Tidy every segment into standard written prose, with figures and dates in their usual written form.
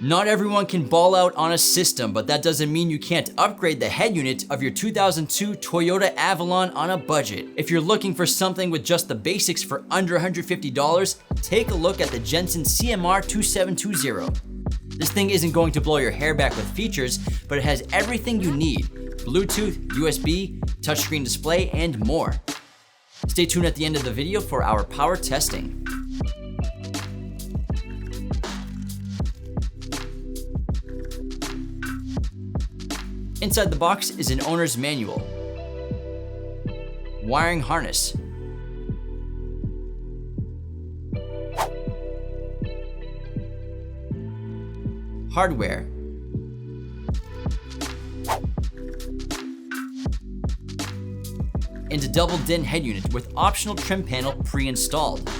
Not everyone can ball out on a system, but that doesn't mean you can't upgrade the head unit of your 2002 Toyota Avalon on a budget. If you're looking for something with just the basics for under $150, take a look at the Jensen CMR2720. This thing isn't going to blow your hair back with features, but it has everything you need: Bluetooth, USB, touchscreen display, and more. Stay tuned at the end of the video for our power testing. Inside the box is an owner's manual, wiring harness, hardware, and a double DIN head unit with optional trim panel pre-installed.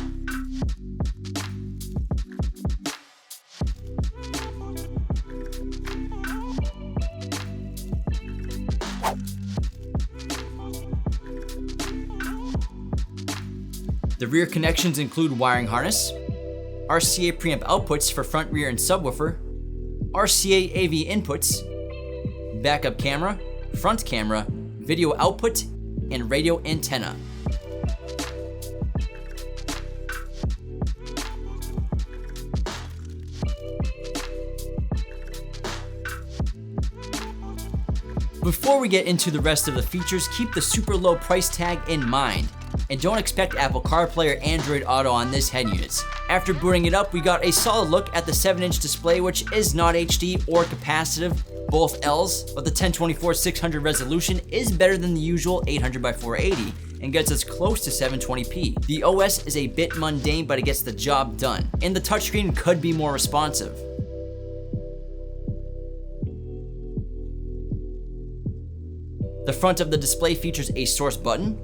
The rear connections include wiring harness, Rca Preamp Outputs for front, rear, and subwoofer, Rca AV inputs, backup camera, front camera, video output, and radio antenna. Before we get into the rest of the features, keep the super low price tag in mind. And don't expect Apple Carplay or Android Auto on this head unit. After booting it up, we got a solid look at the 7-inch display, which is not HD or capacitive, both Ls, but the 1024-600 resolution is better than the usual 800x480 and gets us close to 720p. The OS is a bit mundane, but it gets the job done, and the touchscreen could be more responsive. The front of the display features a source button,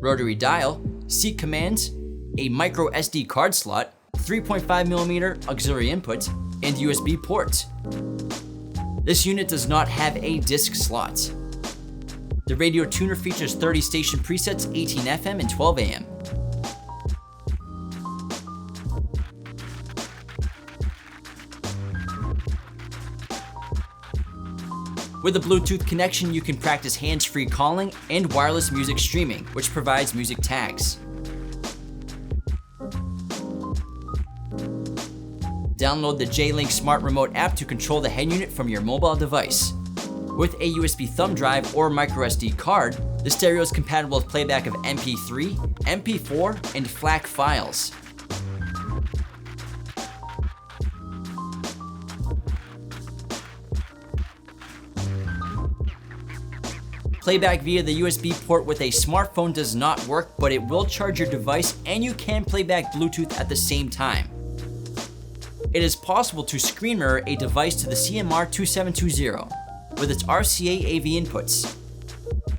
rotary dial, seat commands, a micro SD card slot, 3.5mm auxiliary input, and USB port. This unit does not have a disc slot. The radio tuner features 30 station presets, 18 FM and 12 AM. With a Bluetooth connection, you can practice hands-free calling and wireless music streaming, which provides music tags. Download the J-Link Smart Remote app to control the head unit from your mobile device. With a USB thumb drive or microSD card, the stereo is compatible with playback of MP3, MP4, and FLAC files. Playback via the USB port with a smartphone does not work, but it will charge your device and you can play back Bluetooth at the same time. It is possible to screen mirror a device to the CMR2720 with its Rca AV inputs.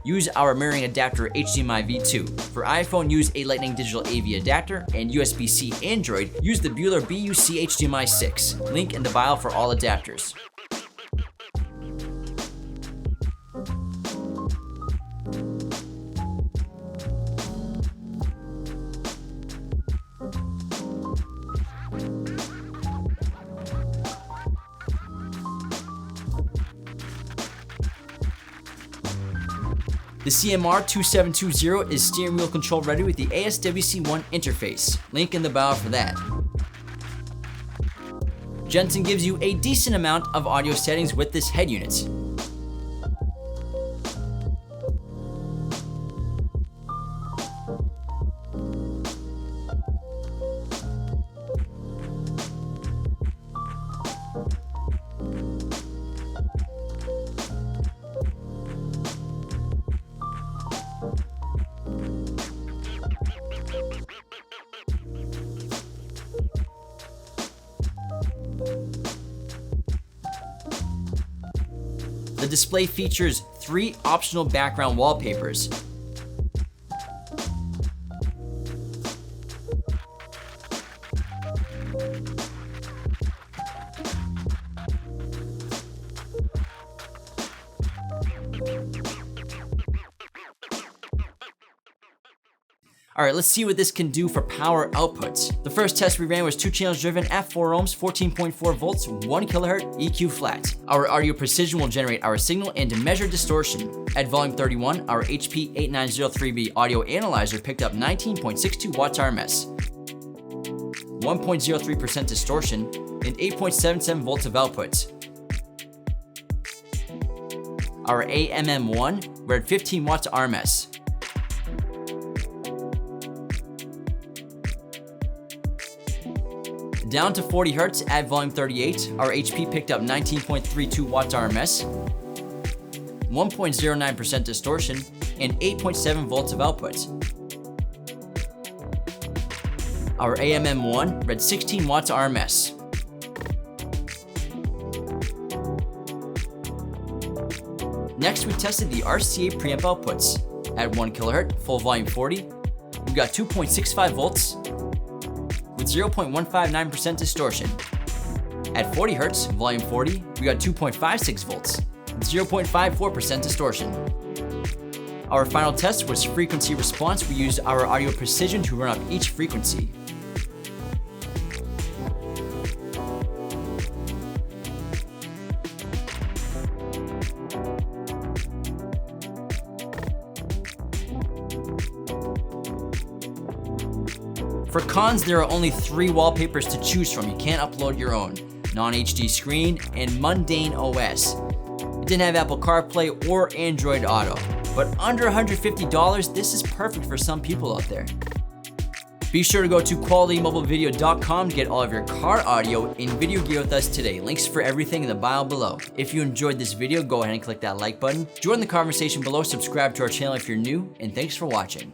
Use our mirroring adapter HDMIV-2. For iPhone, use a Lightning Digital AV adapter, and USB-C Android, use the Bueller BUC HDMI 6. Link in the bio for all adapters. The CMR2720 is steering wheel control ready with the ASWC1 interface. Link in the bio for that. Jensen gives you a decent amount of audio settings with this head unit. The display features 3 optional background wallpapers. Alright, let's see what this can do for power outputs. The first test we ran was 2 channels driven at 4 ohms, 14.4 volts, 1 kHz, EQ flat. Our audio precision will generate our signal and measure distortion. At volume 31, our HP8903B audio analyzer picked up 19.62 watts RMS, 1.03% distortion, and 8.77 volts of output. Our AMM1 read 15 watts RMS. Down to 40 Hz at volume 38, our HP picked up 19.32 watts RMS, 1.09% distortion, and 8.7 volts of output. Our AMM1 read 16 watts RMS. Next, we tested the Rca Preamp Outputs. At 1 kHz, full volume 40, we got 2.65 volts with 0.159% distortion. At 40 Hz, volume 40, we got 2.56 volts with 0.54% distortion. Our final test was frequency response. We used our audio precision to run up each frequency. For cons, there are only 3 wallpapers to choose from. You can't upload your own. Non-HD screen and mundane OS. It didn't have Apple Carplay or Android Auto. But under $150, this is perfect for some people out there. Be sure to go to qualitymobilevideo.com to get all of your car audio and video gear with us today. Links for everything in the bio below. If you enjoyed this video, go ahead and click that like button. Join the conversation below, subscribe to our channel if you're new, and thanks for watching.